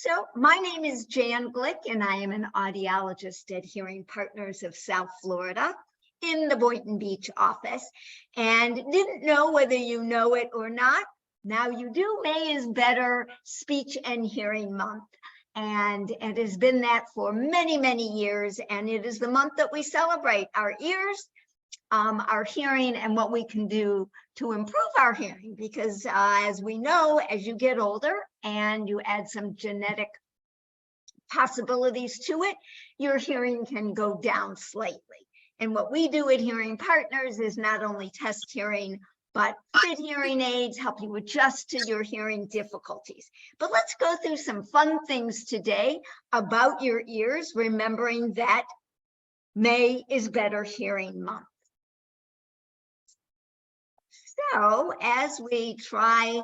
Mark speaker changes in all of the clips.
Speaker 1: So my name is Jan Glick, and I am an audiologist at Hearing Partners of South Florida in the Boynton Beach office. And didn't know whether you know it or not. Now you do. May is Better Speech and Hearing Month. And it has been that for many, many years. And it is the month that we celebrate our ears, our hearing, and what we can do to improve our hearing. Because as we know, as you get older and you add some genetic possibilities to it, your hearing can go down slightly. And what we do at Hearing Partners is not only test hearing, but fit hearing aids, help you adjust to your hearing difficulties. But let's go through some fun things today about your ears, remembering that May is Better Hearing Month. So as we try,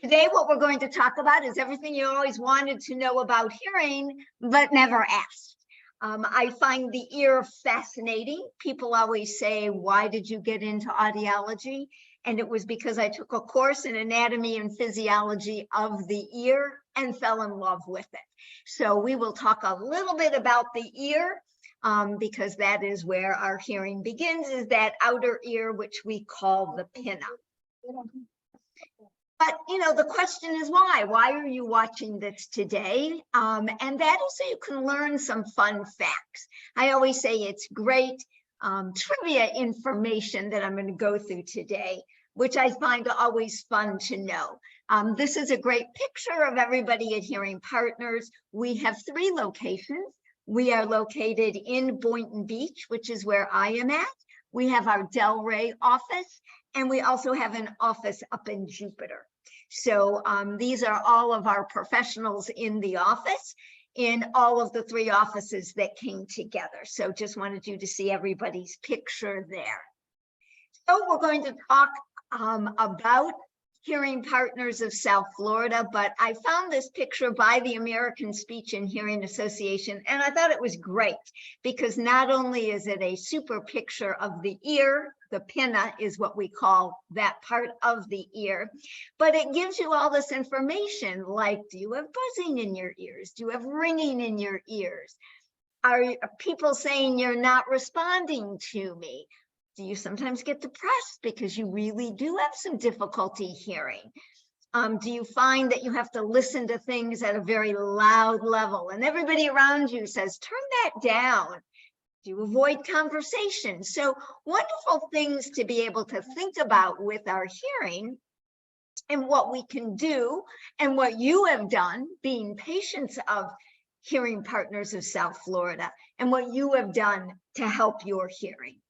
Speaker 1: today what we're going to talk about is everything you always wanted to know about hearing, but never asked. I find the ear fascinating. People always say, why did you get into audiology? And it was because I took a course in anatomy and physiology of the ear and fell in love with it. So we will talk a little bit about the ear, because that is where our hearing begins, is that outer ear, which we call the pinna. But, you know, the question is why? Why are you watching this today? And that is so you can learn some fun facts. I always say it's great trivia information that I'm going to go through today, which I find always fun to know. This is a great picture of everybody at Hearing Partners. We have 3 locations. We are located in Boynton Beach, which is where I am at. We have our Delray office, and we also have an office up in Jupiter. So these are all of our professionals in the office, in all of the 3 offices that came together. So just wanted you to see everybody's picture there. So we're going to talk about Hearing Partners of South Florida, but I found this picture by the American Speech and Hearing Association, and I thought it was great because not only is it a super picture of the ear, the pinna is what we call that part of the ear, but it gives you all this information like, do you have buzzing in your ears? Do you have ringing in your ears? Are people saying you're not responding to me? Do you sometimes get depressed because you really do have some difficulty hearing? Do you find that you have to listen to things at a very loud level and everybody around you says, turn that down? Do you avoid conversation? So wonderful things to be able to think about with our hearing and what we can do and what you have done, being patients of Hearing Partners of South Florida, and what you have done to help your hearing.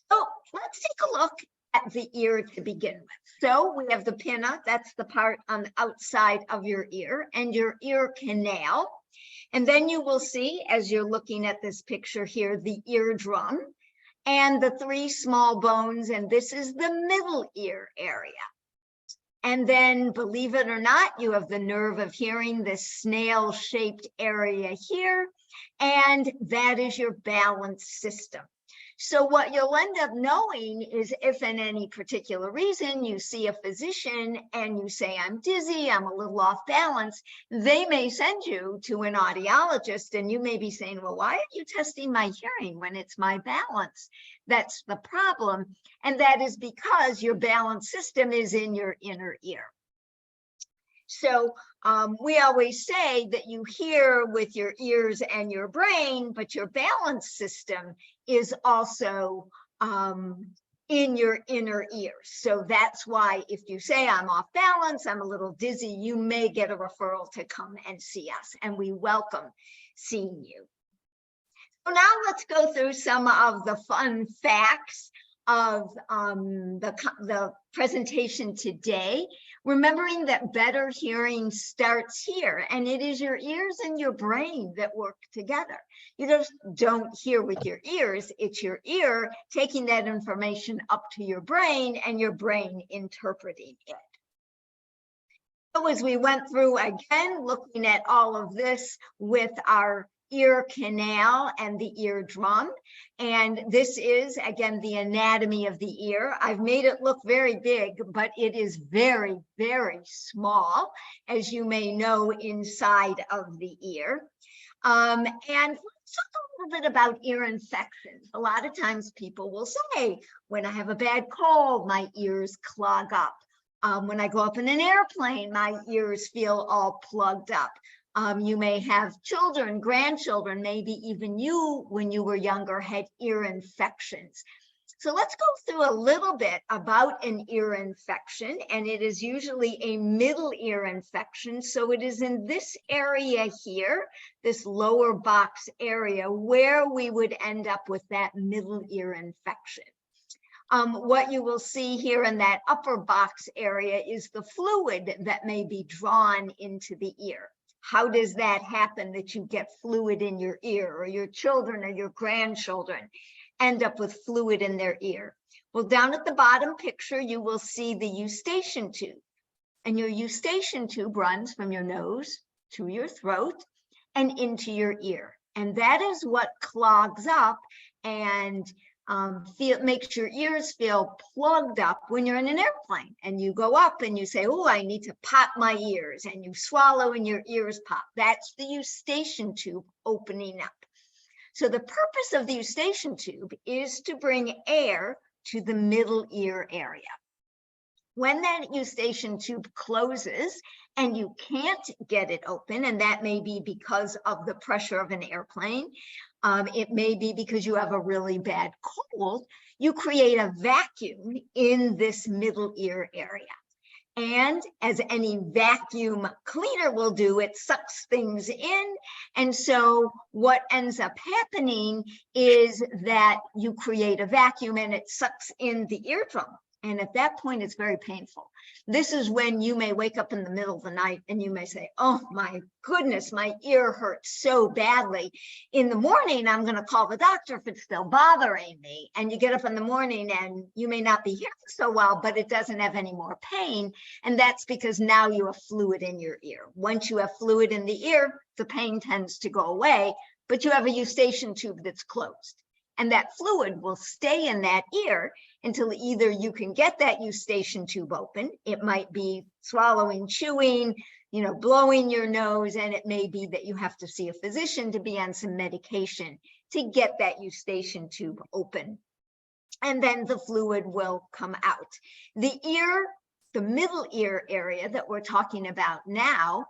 Speaker 1: So let's take a look at the ear to begin with. So we have the pinna, that's the part on the outside of your ear, and your ear canal. And then you will see, as you're looking at this picture here, the eardrum and the 3 small bones, and this is the middle ear area. And then, believe it or not, you have the nerve of hearing, this snail-shaped area here, and that is your balance system. So what you'll end up knowing is if in any particular reason you see a physician and you say, I'm dizzy, I'm a little off balance, they may send you to an audiologist and you may be saying, well, why aren't you testing my hearing when it's my balance? That's the problem. And that is because your balance system is in your inner ear. So we always say that you hear with your ears and your brain, but your balance system is also in your inner ear. So that's why if you say I'm off balance, I'm a little dizzy, you may get a referral to come and see us, and we welcome seeing you. So now let's go through some of the fun facts of the presentation today, remembering that better hearing starts here, and it is your ears and your brain that work together. You just don't hear with your ears, it's your ear taking that information up to your brain and your brain interpreting it. So as we went through again, looking at all of this with our ear canal and the eardrum. And this is, again, the anatomy of the ear. I've made it look very big, but it is very, very small, as you may know, inside of the ear. And let's talk a little bit about ear infections. A lot of times people will say, when I have a bad cold, my ears clog up. When I go up in an airplane, my ears feel all plugged up. You may have children, grandchildren, maybe even you, when you were younger, had ear infections. So let's go through a little bit about an ear infection, and it is usually a middle ear infection. So it is in this area here, this lower box area, where we would end up with that middle ear infection. What you will see here in that upper box area is the fluid that may be drawn into the ear. How does that happen, that you get fluid in your ear, or your children or your grandchildren end up with fluid in their ear? Well, down at the bottom picture, you will see the eustachian tube. And your eustachian tube runs from your nose to your throat and into your ear. And that is what clogs up and makes your ears feel plugged up when you're in an airplane, and you go up and you say, oh, I need to pop my ears, and you swallow and your ears pop. That's the eustachian tube opening up. So the purpose of the eustachian tube is to bring air to the middle ear area. When that eustachian tube closes and you can't get it open, and that may be because of the pressure of an airplane, it may be because you have a really bad cold, you create a vacuum in this middle ear area. And as any vacuum cleaner will do, it sucks things in. And so what ends up happening is that you create a vacuum and it sucks in the eardrum. And at that point, it's very painful. This is when you may wake up in the middle of the night and you may say, oh my goodness, my ear hurts so badly. In the morning, I'm going to call the doctor if it's still bothering me. And you get up in the morning and you may not be hearing so well, but it doesn't have any more pain. And that's because now you have fluid in your ear. Once you have fluid in the ear, the pain tends to go away, but you have a eustachian tube that's closed. And that fluid will stay in that ear until either you can get that eustachian tube open. It might be swallowing, chewing, blowing your nose, and it may be that you have to see a physician to be on some medication to get that eustachian tube open. And then the fluid will come out. The ear, the middle ear area that we're talking about now,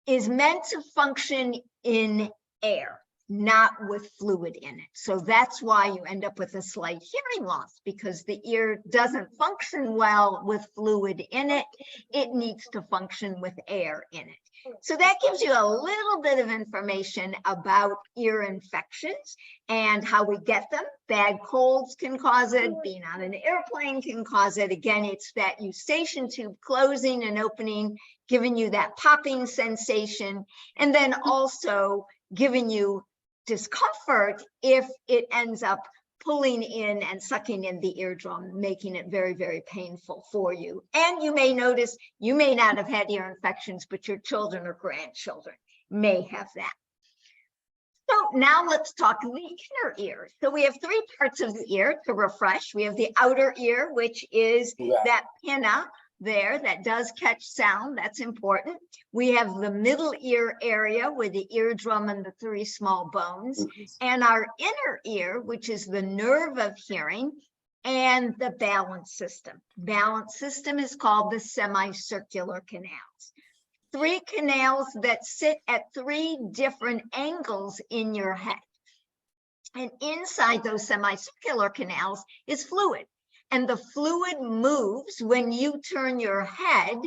Speaker 1: is meant to function in air, not with fluid in it. So that's why you end up with a slight hearing loss, because the ear doesn't function well with fluid in it. It needs to function with air in it. So that gives you a little bit of information about ear infections and how we get them. Bad colds can cause it. Being on an airplane can cause it. Again, it's that eustachian tube closing and opening, giving you that popping sensation, and then also giving you discomfort if it ends up pulling in and sucking in the eardrum, making it very, very painful for you. And you may notice you may not have had ear infections, but your children or grandchildren may have that. So now let's talk the inner ear. So we have three parts of the ear to refresh. We have the outer ear, which is that pinna there that does catch sound. That's important. We have the middle ear area with the eardrum and the three small bones, and our inner ear, which is the nerve of hearing, and the balance system. Balance system is called the semicircular canals. Three canals that sit at three different angles in your head. And inside those semicircular canals is fluid. And the fluid moves when you turn your head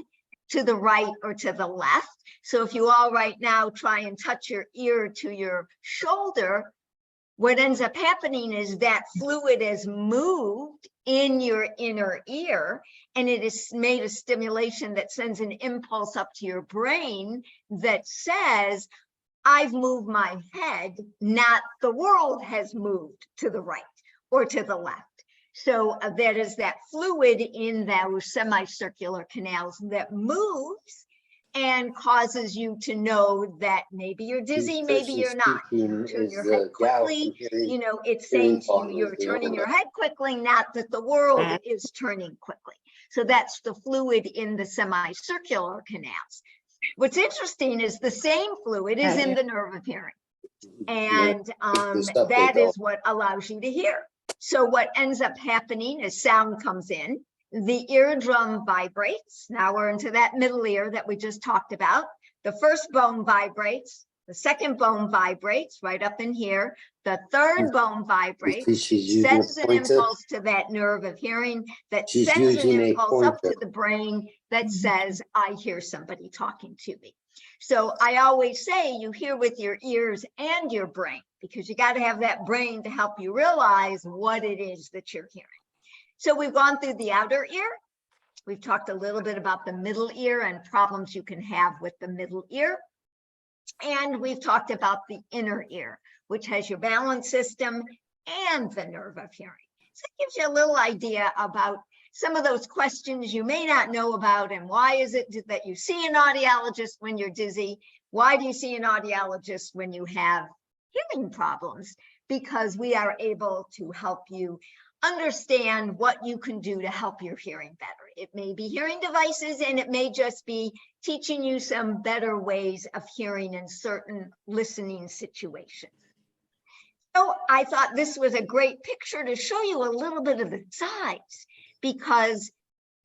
Speaker 1: to the right or to the left. So if you all right now try and touch your ear to your shoulder, what ends up happening is that fluid is moved in your inner ear, and it is made a stimulation that sends an impulse up to your brain that says, I've moved my head, not the world has moved to the right or to the left. So that is that fluid in those semicircular canals that moves and causes you to know that maybe you're dizzy, maybe you're not. Turn your head quickly, it's saying to you, you're turning your head quickly, not that the world is turning quickly. So that's the fluid in the semicircular canals. What's interesting is the same fluid is in the nerve of hearing. And that is what allows you to hear. So what ends up happening is sound comes in, the eardrum vibrates. Now we're into that middle ear that we just talked about. The first bone vibrates, the second bone vibrates right up in here. The third bone vibrates, sends an impulse to that nerve of hearing that sends an impulse up to the brain that says, I hear somebody talking to me. So I always say you hear with your ears and your brain, because you got to have that brain to help you realize what it is that you're hearing. So we've gone through the outer ear. We've talked a little bit about the middle ear and problems you can have with the middle ear. And we've talked about the inner ear, which has your balance system and the nerve of hearing. So it gives you a little idea about some of those questions you may not know about, and why is it that you see an audiologist when you're dizzy? Why do you see an audiologist when you have hearing problems? Because we are able to help you understand what you can do to help your hearing better. It may be hearing devices, and it may just be teaching you some better ways of hearing in certain listening situations. So I thought this was a great picture to show you a little bit of the size, because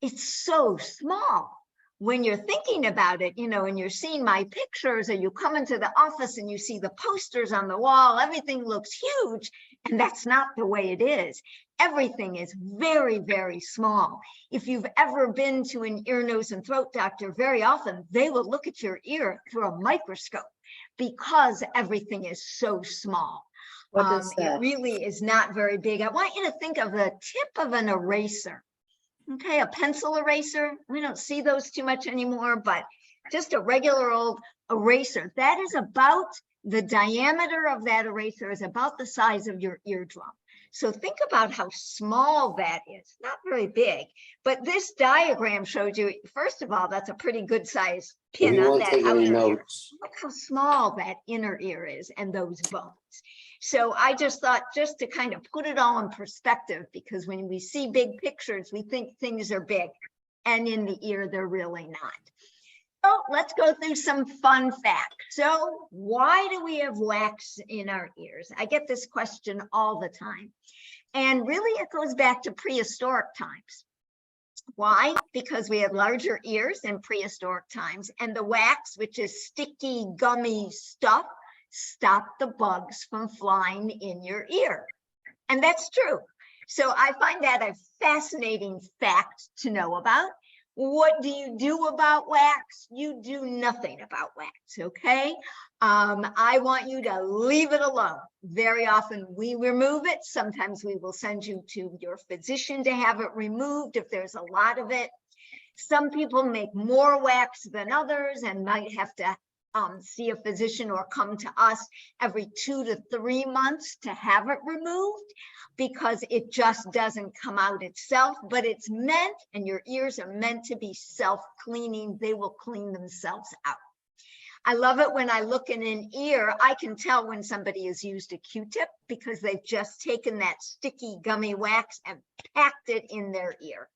Speaker 1: it's so small. When you're thinking about it, and you're seeing my pictures, or you come into the office and you see the posters on the wall, everything looks huge, and that's not the way it is. Everything is very, very small. If you've ever been to an ear, nose, and throat doctor, very often they will look at your ear through a microscope because everything is so small. It really is not very big. I want you to think of the tip of an eraser. Okay, a pencil eraser. We don't see those too much anymore, but just a regular old eraser. That is about the diameter of that eraser is about the size of your eardrum. So think about how small that is. Not very big, but this diagram showed you, first of all, that's a pretty good size pin on that outer ear. Look how small that inner ear is and those bones. So I just thought, just to kind of put it all in perspective, because when we see big pictures, we think things are big, and in the ear, they're really not. So let's go through some fun facts. So why do we have wax in our ears? I get this question all the time. And really, it goes back to prehistoric times. Why? Because we had larger ears in prehistoric times, and the wax, which is sticky, gummy stuff, stop the bugs from flying in your ear. And that's true. So I find that a fascinating fact to know about. What do you do about wax? You do nothing about wax, okay? I want you to leave it alone. Very often we remove it. Sometimes we will send you to your physician to have it removed if there's a lot of it. Some people make more wax than others and might have to see a physician or come to us every 2 to 3 months to have it removed, because it just doesn't come out itself, but it's meant, and your ears are meant to be self-cleaning. They will clean themselves out. I love it when I look in an ear, I can tell when somebody has used a Q-tip, because they've just taken that sticky gummy wax and packed it in their ear.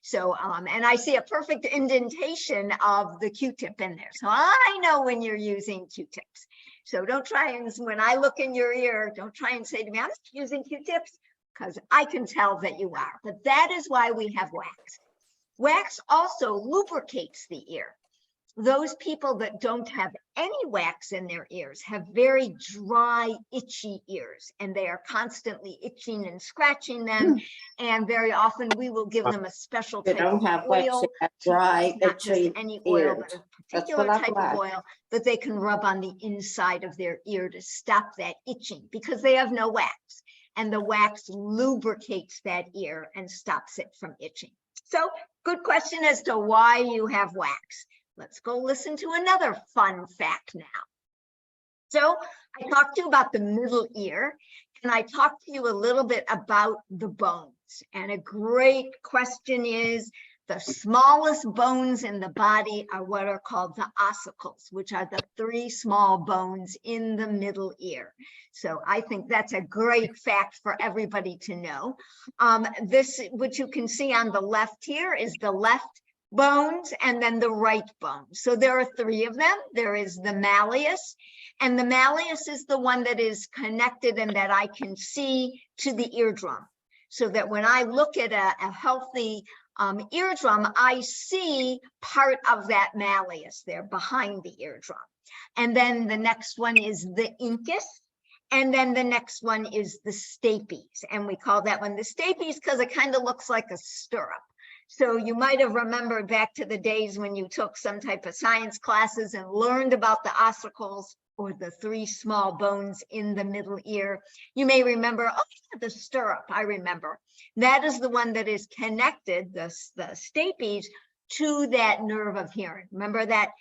Speaker 1: So, and I see a perfect indentation of the Q-tip in there. So I know when you're using Q-tips. So don't try and, when I look in your ear, don't try and say to me, I'm using Q-tips, because I can tell that you are. But that is why we have wax. Wax also lubricates the ear. Those people that don't have any wax in their ears have very dry, itchy ears, and they are constantly itching and scratching them. And very often we will give them a special type of oil,
Speaker 2: dry,
Speaker 1: not just any oil, but a particular type of oil that they can rub on the inside of their ear to stop that itching, because they have no wax, and the wax lubricates that ear and stops it from itching. So good question as to why you have wax. Let's go listen to another fun fact now. So I talked to you about the middle ear, and I talked to you a little bit about the bones. And a great question is, The smallest bones in the body are what are called the ossicles, which are the 3 small bones in the middle ear. So I think that's a great fact for everybody to know. This, which you can see on the left here, is the left bones and then the right bone. So there are 3 of them. There is the malleus, and the malleus is the one that is connected and that I can see to the eardrum. So that when I look at a healthy eardrum, I see part of that malleus there behind the eardrum. And then the next one is the incus. And then the next one is the stapes. And we call that one the stapes because it kind of looks like a stirrup. So you might have remembered back to the days when you took some type of science classes and learned about the ossicles, or the 3 small bones in the middle ear. You may remember, oh, the stirrup, I remember. That is the one that is connected, the stapes, to that nerve of hearing. Remember that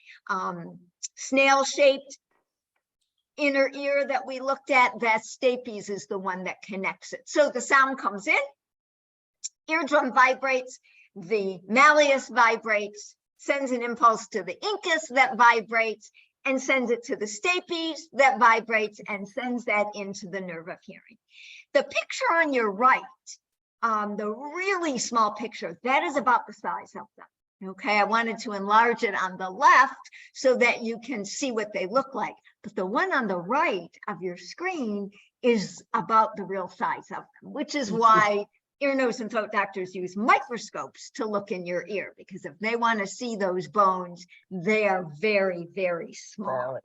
Speaker 1: snail-shaped inner ear that we looked at? That stapes is the one that connects it. So the sound comes in, eardrum vibrates, the malleus vibrates, sends an impulse to the incus that vibrates, and sends it to the stapes that vibrates and sends that into the nerve of hearing. The picture on your right, the really small picture, that is about the size of them. Okay, I wanted to enlarge it on the left so that you can see what they look like. But the one on the right of your screen is about the real size of them, which is why ear, nose, and throat doctors use microscopes to look in your ear, because if they want to see those bones, they are very, very small.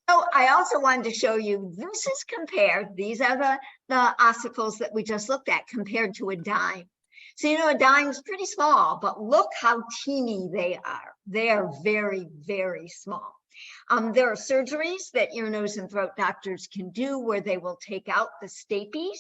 Speaker 1: So I also wanted to show you, this is compared, these are the ossicles that we just looked at compared to a dime. So, you know, a dime's pretty small, but look how teeny they are. They are very, very small. There are surgeries that ear, nose, and throat doctors can do where they will take out the stapes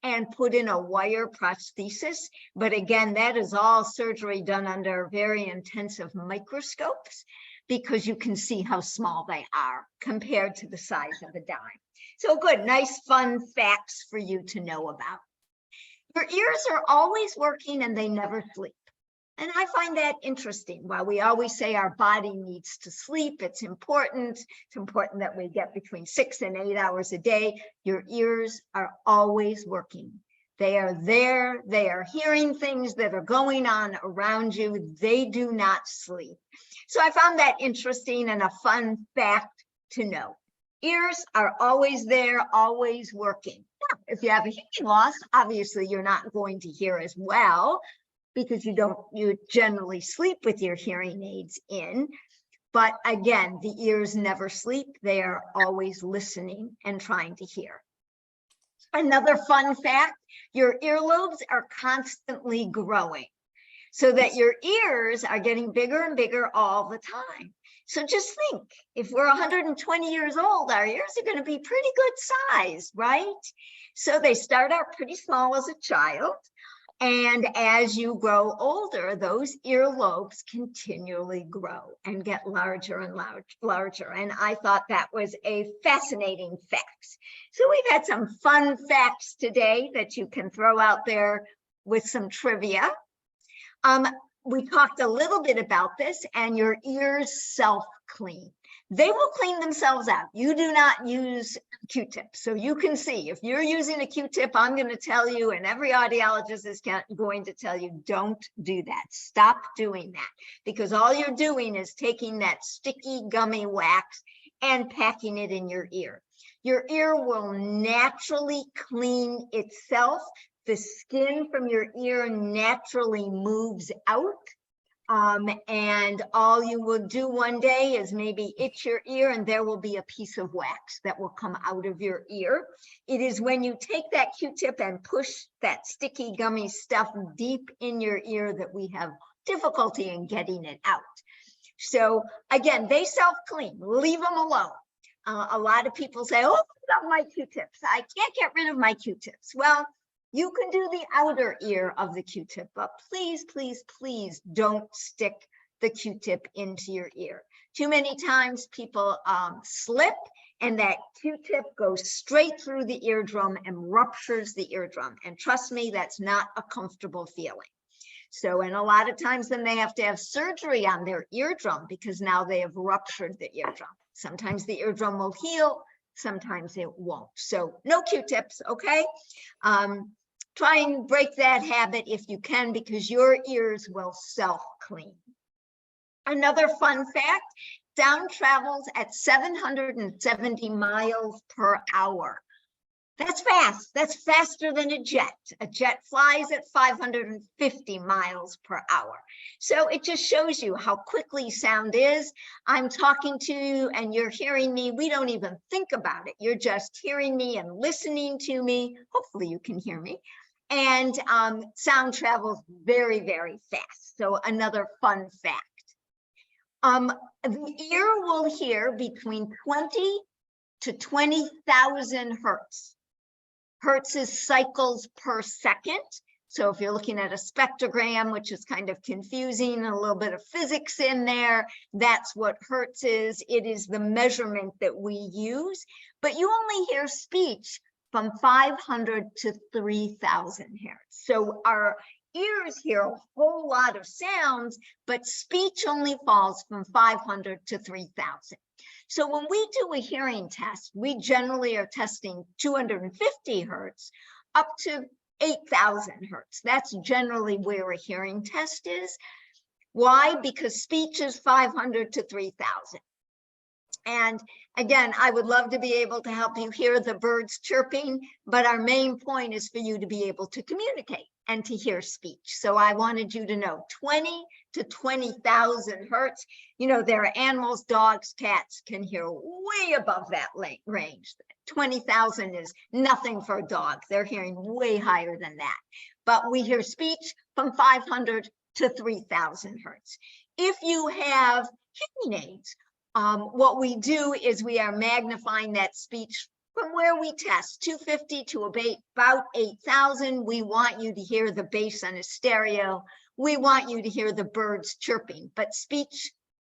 Speaker 1: and put in a wire prosthesis. But again, that is all surgery done under very intensive microscopes, because you can see how small they are compared to the size of a dime. So good, nice, fun facts for you to know about. Your ears are always working and they never sleep. And I find that interesting. While we always say our body needs to sleep, it's important. It's important that we get between 6 and 8 hours a day. Your ears are always working. They are there. They are hearing things that are going on around you. They do not sleep. So I found that interesting and a fun fact to know. Ears are always there, always working. Now, if you have a hearing loss, obviously you're not going to hear as well, because you generally sleep with your hearing aids in. But again, the ears never sleep. They are always listening and trying to hear. Another fun fact, your earlobes are constantly growing, so that your ears are getting bigger and bigger all the time. So just think, if we're 120 years old, our ears are going to be pretty good size, right? So they start out pretty small as a child. And as you grow older, those earlobes continually grow and get larger and larger. And I thought that was a fascinating fact. So we've had some fun facts today that you can throw out there with some trivia. We talked a little bit about this, and your ears self-clean. They will clean themselves out. You do not use Q-tips. So you can see, if you're using a Q-tip, I'm going to tell you, and every audiologist is going to tell you, don't do that. Stop doing that, because all you're doing is taking that sticky gummy wax and packing it in your ear. Your ear will naturally clean itself. The skin from your ear naturally moves out. And all you will do one day is maybe itch your ear, and there will be a piece of wax that will come out of your ear. It is when you take that Q-tip and push that sticky gummy stuff deep in your ear that we have difficulty in getting it out. So again, they self-clean, leave them alone. A lot of people say, oh, I love my Q-tips. I can't get rid of my Q-tips. Well, you can do the outer ear of the Q-tip, but please, please, please don't stick the Q-tip into your ear. Too many times people slip, and that Q-tip goes straight through the eardrum and ruptures the eardrum. And trust me, that's not a comfortable feeling. So, and a lot of times then they have to have surgery on their eardrum because now they have ruptured the eardrum. Sometimes the eardrum will heal, sometimes it won't. So no Q-tips, okay? Try and break that habit if you can, because your ears will self-clean. Another fun fact, sound travels at 770 miles per hour. That's fast. That's faster than a jet. A jet flies at 550 miles per hour. So it just shows you how quickly sound is. I'm talking to you and you're hearing me. We don't even think about it. You're just hearing me and listening to me. Hopefully you can hear me. And sound travels very, very fast. So another fun fact. The ear will hear between 20 to 20,000 hertz. Hertz is cycles per second. So if you're looking at a spectrogram, which is kind of confusing, a little bit of physics in there, that's what hertz is. It is the measurement that we use, but you only hear speech from 500 to 3,000 hertz. So our ears hear a whole lot of sounds, but speech only falls from 500 to 3,000. So when we do a hearing test, we generally are testing 250 hertz up to 8,000 hertz. That's generally where a hearing test is. Why? Because speech is 500 to 3,000. And again, I would love to be able to help you hear the birds chirping, but our main point is for you to be able to communicate and to hear speech. So I wanted you to know 20 to 20,000 hertz. You know, there are animals, dogs, cats can hear way above that range. 20,000 is nothing for a dog. They're hearing way higher than that. But we hear speech from 500 to 3,000 hertz. If you have hearing aids, what we do is we are magnifying that speech from where we test, 250 to about 8,000. We want you to hear the bass on a stereo. We want you to hear the birds chirping, but speech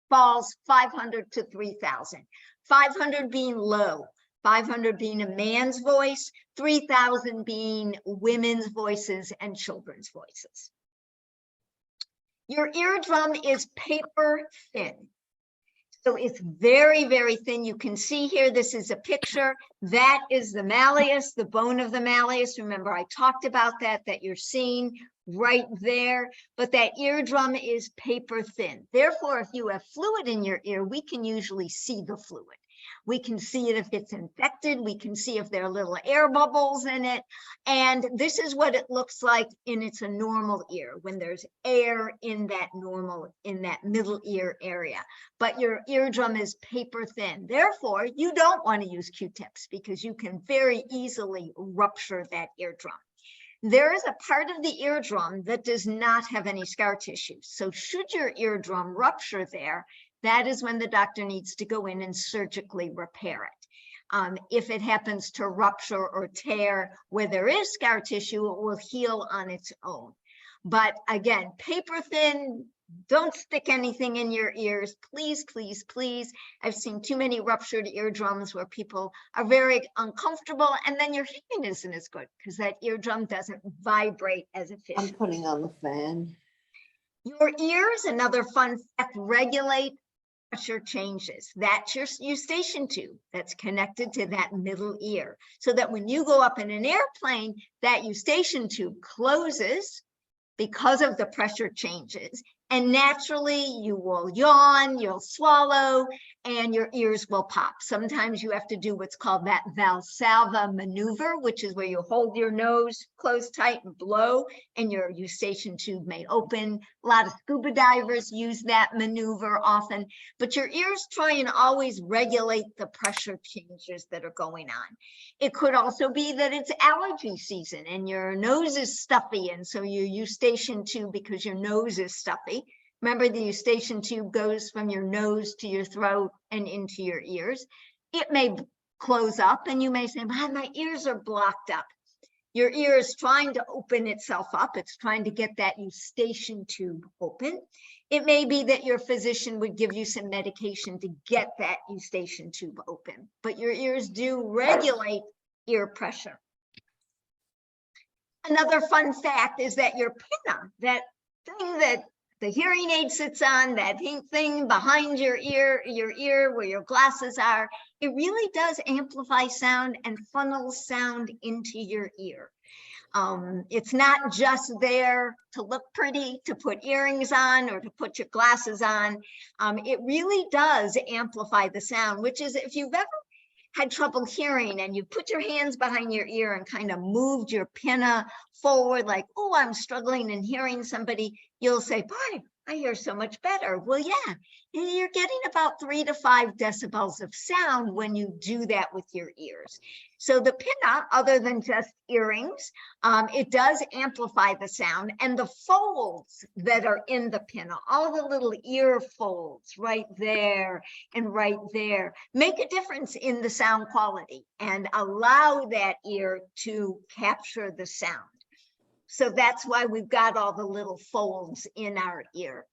Speaker 1: falls 500 to 3,000. 500 being low, 500 being a man's voice, 3,000 being women's voices and children's voices. Your eardrum is paper thin. So it's very, very thin. You can see here, this is a picture. That is the malleus, the bone of the malleus. Remember, I talked about that you're seeing right there. But that eardrum is paper thin. Therefore, if you have fluid in your ear, we can usually see the fluid. We can see it if it's infected. We can see if there are little air bubbles in it. And this is what it looks like in its a normal ear, when there's air in that middle ear area. But your eardrum is paper thin. Therefore, you don't want to use Q-tips because you can very easily rupture that eardrum. There is a part of the eardrum that does not have any scar tissue. So should your eardrum rupture there, that is when the doctor needs to go in and surgically repair it. If it happens to rupture or tear where there is scar tissue, it will heal on its own. But again, paper thin, don't stick anything in your ears. Please, please, please. I've seen too many ruptured eardrums where people are very uncomfortable, and then your hearing isn't as good because that eardrum doesn't vibrate as efficiently.
Speaker 2: I'm putting on the fan.
Speaker 1: Your ears, another fun fact, regulate pressure changes. That's your eustachian tube that's connected to that middle ear. So that when you go up in an airplane, that eustachian tube closes because of the pressure changes. And naturally you will yawn, you'll swallow, and your ears will pop. Sometimes you have to do what's called that Valsalva maneuver, which is where you hold your nose closed tight and blow, and your eustachian tube may open. A lot of scuba divers use that maneuver often, but your ears try and always regulate the pressure changes that are going on. It could also be that it's allergy season and your nose is stuffy, and so your eustachian tube, because your nose is stuffy, remember the eustachian tube goes from your nose to your throat and into your ears. It may close up and you may say, my ears are blocked up. Your ear is trying to open itself up. It's trying to get that eustachian tube open. It may be that your physician would give you some medication to get that eustachian tube open, but your ears do regulate ear pressure. Another fun fact is that your pinna, that thing that the hearing aid sits on, that pink thing behind your ear where your glasses are, it really does amplify sound and funnels sound into your ear. It's not just there to look pretty, to put earrings on or to put your glasses on. It really does amplify the sound, which is, if you've ever had trouble hearing and you put your hands behind your ear and kind of moved your pinna forward, like, oh, I'm struggling in hearing somebody, you'll say, boy, I hear so much better. Well, yeah, you're getting about 3 to 5 decibels of sound when you do that with your ears. So the pinna, other than just earrings, it does amplify the sound, and the folds that are in the pinna, all the little ear folds right there and right there, make a difference in the sound quality and allow that ear to capture the sound. So that's why we've got all the little folds in our ear.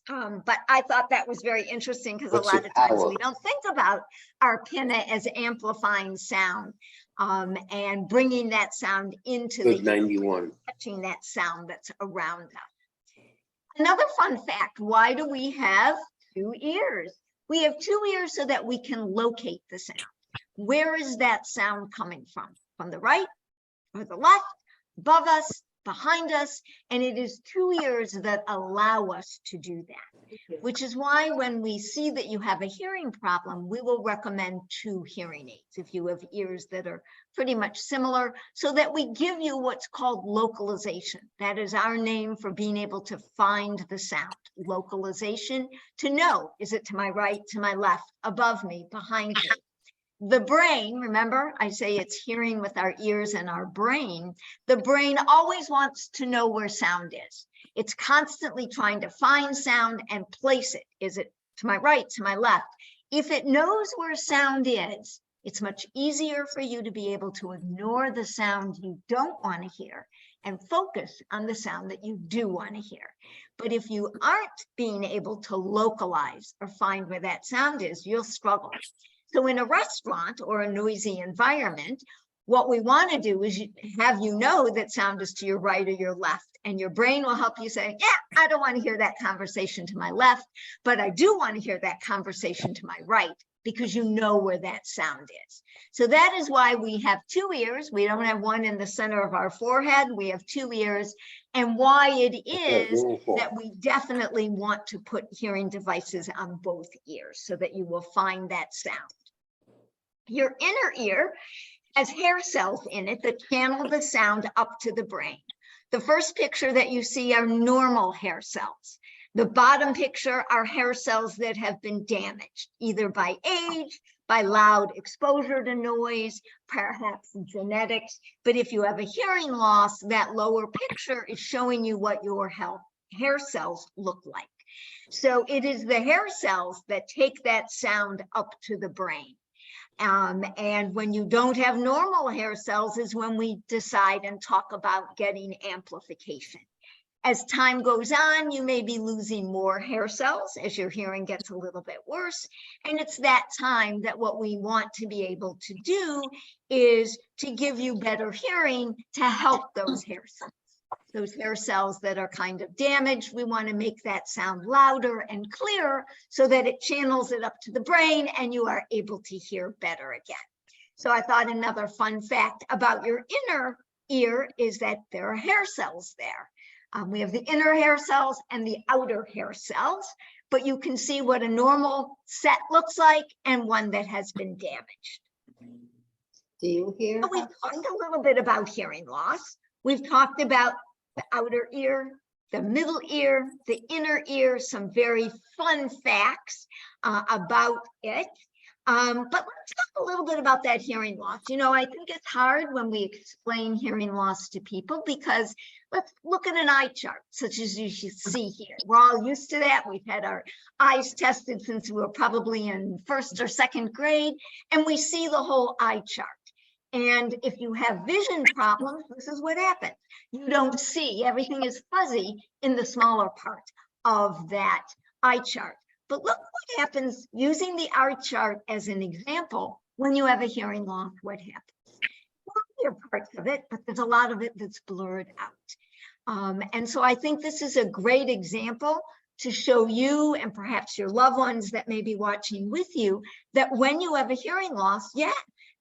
Speaker 1: But I thought that was very interesting because a lot of times we don't think about our pinna as amplifying sound and bringing that sound into the 91, catching that sound that's around us. Another fun fact, why do we have 2 ears? We have 2 ears so that we can locate the sound. Where is that sound coming from? From the right or the left, above us, behind us? And it is 2 ears that allow us to do that, which is why when we see that you have a hearing problem, we will recommend 2 hearing aids if you have ears that are pretty much similar, so that we give you what's called localization. That is our name for being able to find the sound. Localization, to know, is it to my right, to my left, above me, behind me? The brain, remember, I say it's hearing with our ears and our brain. The brain always wants to know where sound is. It's constantly trying to find sound and place it. Is it to my right, to my left? If it knows where sound is, it's much easier for you to be able to ignore the sound you don't want to hear and focus on the sound that you do want to hear. But if you aren't being able to localize or find where that sound is, you'll struggle. So in a restaurant or a noisy environment, what we want to do is have you know that sound is to your right or your left, and your brain will help you say, yeah, I don't want to hear that conversation to my left, but I do want to hear that conversation to my right, because you know where that sound is. So that is why we have 2 ears. We don't have one in the center of our forehead. We have 2 ears, and why it is that we definitely want to put hearing devices on both ears so that you will find that sound. Your inner ear has hair cells in it that channel the sound up to the brain. The first picture that you see are normal hair cells. The bottom picture are hair cells that have been damaged, either by age, by loud exposure to noise, perhaps genetics. But if you have a hearing loss, that lower picture is showing you what your hair cells look like. So it is the hair cells that take that sound up to the brain. And when you don't have normal hair cells is when we decide and talk about getting amplification. As time goes on, you may be losing more hair cells as your hearing gets a little bit worse. And it's that time that what we want to be able to do is to give you better hearing to help those hair cells. Those hair cells that are kind of damaged, we want to make that sound louder and clearer so that it channels it up to the brain and you are able to hear better again. So I thought another fun fact about your inner ear is that there are hair cells there. We have the inner hair cells and the outer hair cells, but you can see what a normal set looks like and one that has been damaged.
Speaker 2: Do you hear?
Speaker 1: So we've talked a little bit about hearing loss. We've talked about the outer ear, the middle ear, the inner ear, some very fun facts about it. But let's talk a little bit about that hearing loss. You know, I think it's hard when we explain hearing loss to people because let's look at an eye chart, such as you should see here. We're all used to that. We've had our eyes tested since we were probably in 1st or 2nd grade, and we see the whole eye chart. And if you have vision problems, this is what happens. You don't see, everything is fuzzy in the smaller part of that eye chart. But look what happens using the eye chart as an example. When you have a hearing loss, what happens? Well, there are parts of it, but there's a lot of it that's blurred out. And so I think this is a great example to show you and perhaps your loved ones that may be watching with you that when you have a hearing loss, yeah,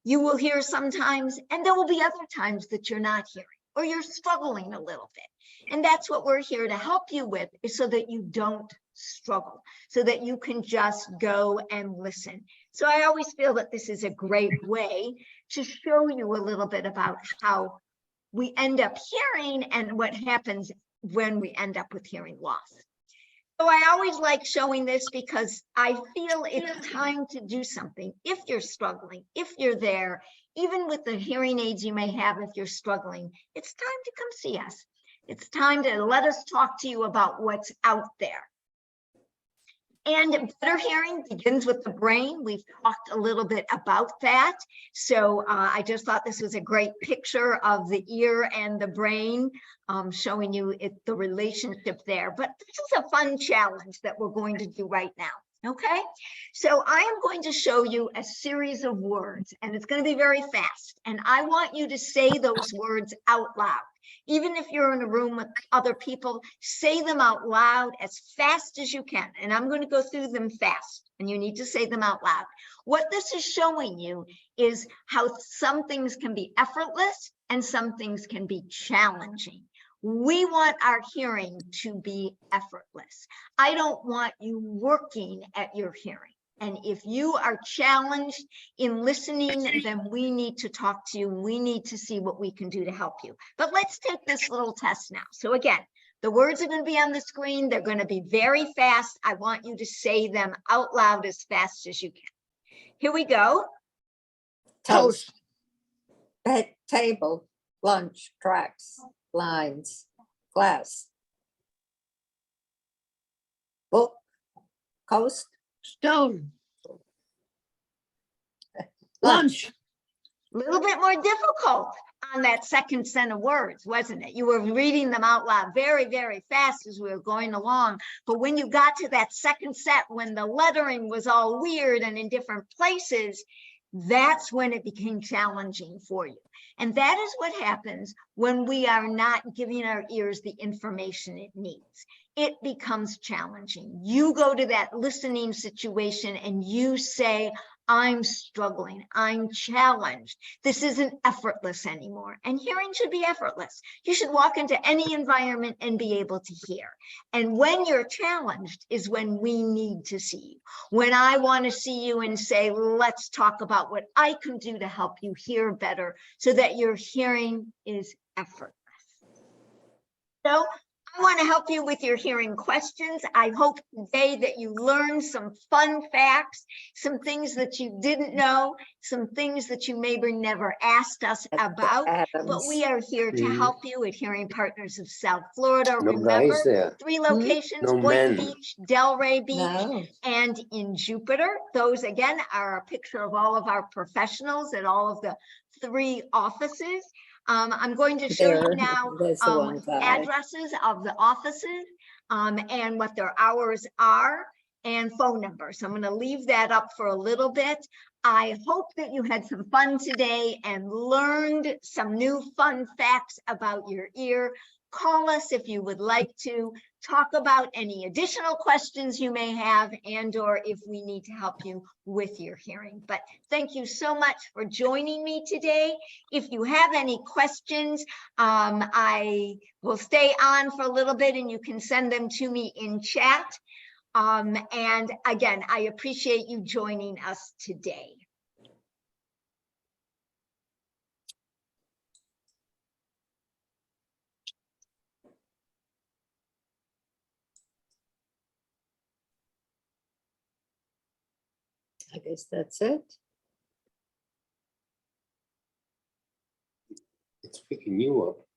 Speaker 1: you will hear sometimes, and there will be other times that you're not hearing or you're struggling a little bit. And that's what we're here to help you with, is so that you don't struggle, so that you can just go and listen. So I always feel that this is a great way to show you a little bit about how we end up hearing and what happens when we end up with hearing loss. So I always like showing this because I feel it's time to do something. If you're struggling, if you're there, even with the hearing aids you may have, if you're struggling, it's time to come see us. It's time to let us talk to you about what's out there. And better hearing begins with the brain. We've talked a little bit about that. So I just thought this was a great picture of the ear and the brain, showing you the relationship there. But this is a fun challenge that we're going to do right now. Okay, so I am going to show you a series of words, and it's going to be very fast. And I want you to say those words out loud. Even if you're in a room with other people, say them out loud as fast as you can. And I'm going to go through them fast, and you need to say them out loud. What this is showing you is how some things can be effortless and some things can be challenging. We want our hearing to be effortless. I don't want you working at your hearing. And if you are challenged in listening, then we need to talk to you. We need to see what we can do to help you. But let's take this little test now. So again, the words are going to be on the screen. They're going to be very fast. I want you to say them out loud as fast as you can. Here we go.
Speaker 2: Toast. Bed, table, lunch, tracks, lines, glass. Book, coast.
Speaker 3: Stone. Lunch.
Speaker 1: A little bit more difficult on that second set of words, wasn't it? You were reading them out loud very, very fast as we were going along. But when you got to that second set, when the lettering was all weird and in different places, that's when it became challenging for you. And that is what happens when we are not giving our ears the information it needs. It becomes challenging. You go to that listening situation and you say, I'm struggling, I'm challenged. This isn't effortless anymore. And hearing should be effortless. You should walk into any environment and be able to hear. And when you're challenged is when we need to see you. When I want to see you and say, let's talk about what I can do to help you hear better so that your hearing is effortless. So I want to help you with your hearing questions. I hope today that you learned some fun facts, some things that you didn't know, some things that you maybe never asked us about. But we are here to help you at Hearing Partners of South Florida.
Speaker 4: No
Speaker 1: Remember,
Speaker 4: guys there.
Speaker 1: 3 locations,
Speaker 4: No
Speaker 1: Boynton
Speaker 4: men.
Speaker 1: Beach, Delray Beach,
Speaker 2: No.
Speaker 1: and in Jupiter. Those, again, are a picture of all of our professionals at all of the 3 offices. I'm going to show you now addresses of the offices and what their hours are and phone numbers. So I'm going to leave that up for a little bit. I hope that you had some fun today and learned some new fun facts about your ear. Call us if you would like to talk about any additional questions you may have and or if we need to help you with your hearing. But thank you so much for joining me today. If you have any questions, I will stay on for a little bit and you can send them to me in chat. And again, I appreciate you joining us today.
Speaker 2: I guess that's it.
Speaker 4: It's picking you up.